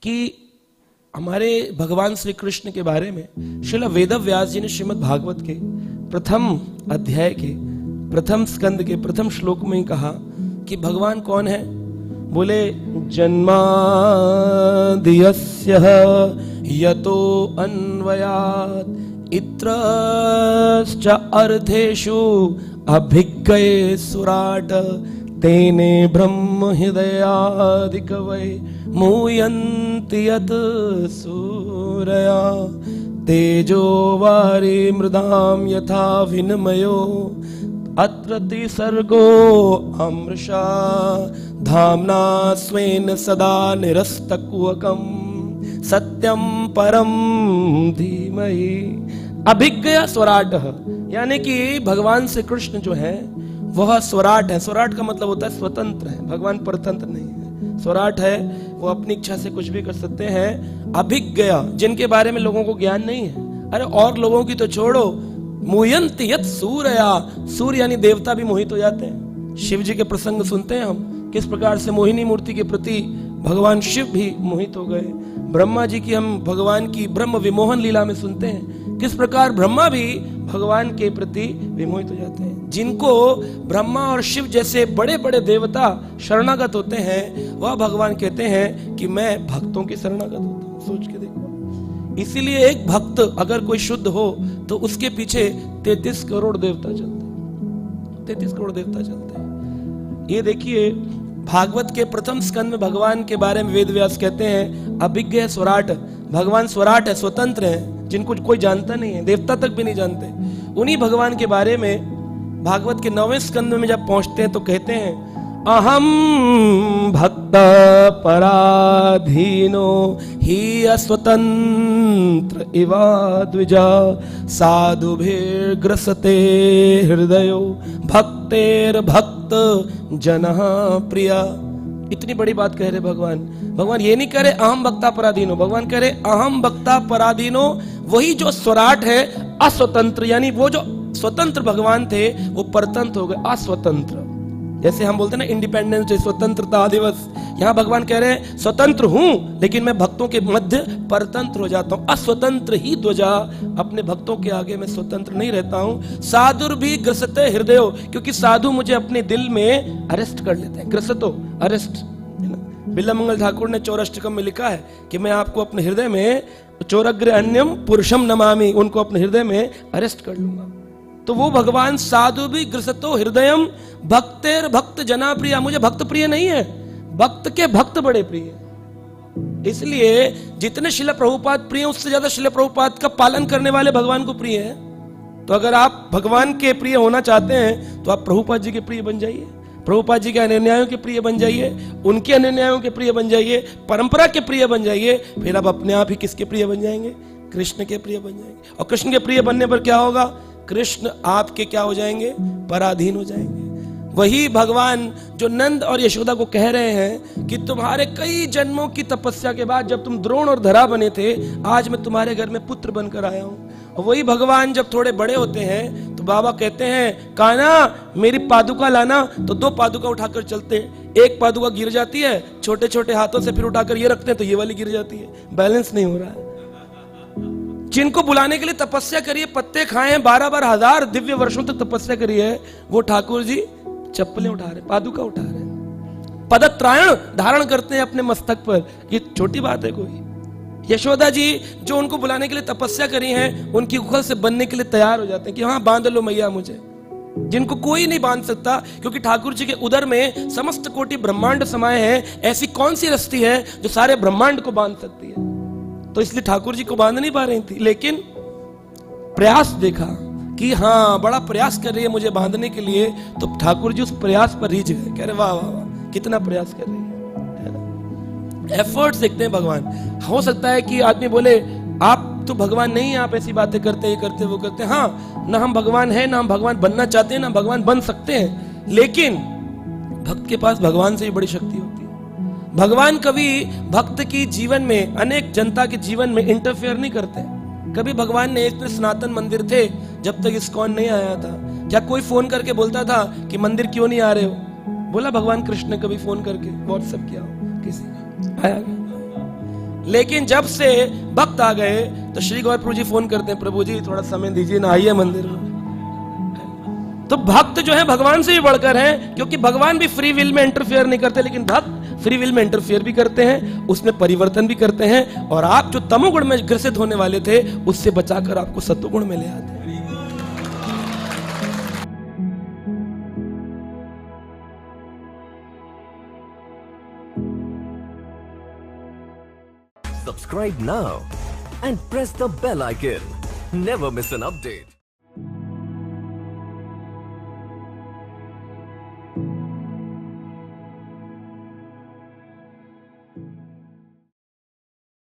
कि हमारे भगवान श्री कृष्ण के बारे में श्रील वेदव्यास जी ने श्रीमद् भागवत के प्रथम अध्याय के प्रथम स्कंद के प्रथम श्लोक में ही कहा कि भगवान कौन है। बोले जन्माद्यस्य यतो अन्वयात् इत्रश्च अर्थेषु अभिज्ञये सुराट तेने ब्रह्म हृदयादिकवै मूयन्ति यत् सूरया तेजो वारि मृदां यथा विनिमयो अत्र त्रिसर्गो अमृषा धाम्ना स्वेन सदा निरस्तकुहकं सत्यं परं धीमहि। अभिज्ञ स्वराट, यानी कि भगवान श्री कृष्ण जो है वह स्वराट है। स्वराट का मतलब होता है स्वतंत्र है, भगवान परतंत्र नहीं है। स्वराट है, वो अपनी इच्छा से कुछ भी कर सकते हैं। अभिज्ञ, जिनके बारे में लोगों को ज्ञान नहीं है। अरे और लोगों की तो छोड़ो, मोयंति यत् सूरया, सूर्य यानी देवता भी मोहित हो जाते हैं। शिव जी के प्रसंग सुनते हैं हम, किस प्रकार से मोहिनी मूर्ति के प्रति भगवान शिव भी मोहित हो गए। ब्रह्मा जी की हम भगवान की ब्रह्म विमोहन लीला में सुनते हैं, किस प्रकार ब्रह्मा भी भगवान के प्रति विमोहित हो जाते हैं। जिनको ब्रह्मा और शिव जैसे बड़े बड़े देवता शरणागत होते हैं, वह भगवान कहते हैं कि मैं भक्तों की शरणागत होता हूं। सोच के देखो, इसीलिए एक भक्त अगर कोई शुद्ध हो तो उसके पीछे 33 करोड़ देवता चलते हैं, 33 करोड़ देवता चलते हैं। ये देखिए भागवत के प्रथम स्कंद में भगवान के बारे में वेदव्यास कहते हैं अभिज्ञ स्वराट, भगवान स्वराट है, स्वतंत्र है, जिनको कोई जानता नहीं है, देवता तक भी नहीं जानते। उन्हीं भगवान के बारे में भागवत के 9वें स्कंद में जब पहुंचते हैं तो कहते हैं अहम भक्त पराधीनो ही अस्वतंत्र इवा द्विजा साधुभिर्ग्रसते हृदयो भक्तेर भक्त जनः प्रिया। इतनी बड़ी बात कह रहे भगवान। भगवान ये नहीं कह रहे अहम भक्ता पराधीनो, भगवान कह रहे अहम भक्ता पराधीनो, वही जो स्वराट है अस्वतंत्र, यानी वो जो स्वतंत्र भगवान थे वो परतंत्र हो गए, अस्वतंत्र। जैसे हम बोलते हैं ना इंडिपेंडेंस डे, स्वतंत्रता दिवस, यहाँ भगवान कह रहे हैं स्वतंत्र हूं लेकिन मैं भक्तों के मध्य परतंत्र हो जाता हूं, अस्वतंत्र ही ध्वजा, अपने भक्तों के आगे मैं स्वतंत्र नहीं रहता हूं। साधुर भी ग्रसते हृदयो, क्योंकि साधु मुझे अपने दिल में अरेस्ट कर लेते हैं। ग्रसतो अरेस्ट, बिल्ला मंगल ठाकुर ने चौराष्टकम में लिखा है कि मैं आपको अपने हृदय में चौरग्र अन्यम पुरुषम नमामि, उनको अपने हृदय में अरेस्ट कर लूंगा। तो वो भगवान साधु भी ग्रसतो हृदयम भक्तेर भक्त जना प्रिया, मुझे भक्त प्रिय नहीं है, भक्त के भक्त बड़े प्रिय। इसलिए जितने शिला प्रभुपाद प्रिय, उससे ज्यादा शिला प्रभुपाद का पालन करने वाले भगवान को प्रिय है। तो अगर आप भगवान के प्रिय होना चाहते हैं तो आप प्रभुपाद जी के प्रिय बन जाइए, प्रभुपाद जी के अनुयायियों के प्रिय बन जाइए, उनके अनुयायियों के प्रिय बन जाइए, परंपरा के प्रिय बन जाइए। फिर आप अपने आप ही किसके प्रिय बन जाएंगे? कृष्ण के प्रिय बन जाएंगे। और कृष्ण के प्रिय बनने पर क्या होगा? कृष्ण आपके क्या हो जाएंगे? पराधीन हो जाएंगे। वही भगवान जो नंद और यशोदा को कह रहे हैं कि तुम्हारे कई जन्मों की तपस्या के बाद जब तुम द्रोण और धरा बने थे, आज मैं तुम्हारे घर में पुत्र बनकर आया हूं। और वही भगवान जब थोड़े बड़े होते हैं तो बाबा कहते हैं कान्हा मेरी पादुका लाना, तो 2 पादुका उठाकर चलते हैं। एक पादुका गिर जाती है, छोटे छोटे हाथों से फिर उठाकर ये रखते हैं तो ये वाली गिर जाती है, बैलेंस नहीं हो रहा है। जिनको बुलाने के लिए तपस्या करिए, पत्ते खाए, 12 हजार दिव्य वर्षों तक तपस्या करी है, वो ठाकुर जी चप्पलें उठा रहे, पादुका उठा रहे, पदत्रायण धारण करते हैं अपने मस्तक पर। ये छोटी बात है कोई? यशोदा जी जो उनको बुलाने के लिए तपस्या करी है, उनकी उखल से बनने के लिए तैयार हो जाते हैं कि हाँ बांध लो मैया मुझे, जिनको कोई नहीं बांध सकता, क्योंकि ठाकुर जी के उदर में समस्त कोटि ब्रह्मांड समाये हैं। ऐसी कौन सी रस्ती है जो सारे ब्रह्मांड को बांध सकती है? तो इसलिए ठाकुर जी को बांध नहीं पा रही थी, लेकिन प्रयास देखा कि हाँ बड़ा प्रयास कर रही है मुझे बांधने के लिए, तो ठाकुर जी उस प्रयास पर रीझ गए, कह रहे वाह वाह वाह कितना प्रयास कर रही है। एफर्ट्स देखते हैं भगवान। हो सकता है कि आदमी बोले आप तो भगवान नहीं है, आप ऐसी बातें करते, ये करते, वो करते। हाँ, ना हम भगवान है, ना हम भगवान बनना चाहते हैं, ना भगवान बन सकते हैं, लेकिन भक्त के पास भगवान से ही बड़ी शक्ति होती है। भगवान कभी भक्त की जीवन में, अनेक जनता के जीवन में इंटरफेयर नहीं करते। कभी भगवान ने, एक सनातन मंदिर थे जब तक इस्कॉन नहीं आया था, क्या कोई फोन करके बोलता था कि मंदिर क्यों नहीं आ रहे हो? बोला भगवान कृष्ण ने कभी फोन करके व्हाट्सएप किया हो किसी का? आया? लेकिन जब से भक्त आ गए तो श्री गौर प्रभु जी फोन करते हैं, प्रभु जी थोड़ा समय दीजिए ना, आइए मंदिर में। तो भक्त जो है भगवान से भी बढ़कर हैं, क्योंकि भगवान भी फ्री विल में इंटरफेयर नहीं करते, लेकिन भक्त फ्री विल में इंटरफेयर भी करते हैं, उसमें परिवर्तन भी करते हैं, और आप जो तमोगुण में ग्रसित होने वाले थे उससे बचाकर आपको सत्वगुण में ले आते हैं। Subscribe now and press the bell icon. Never miss an update.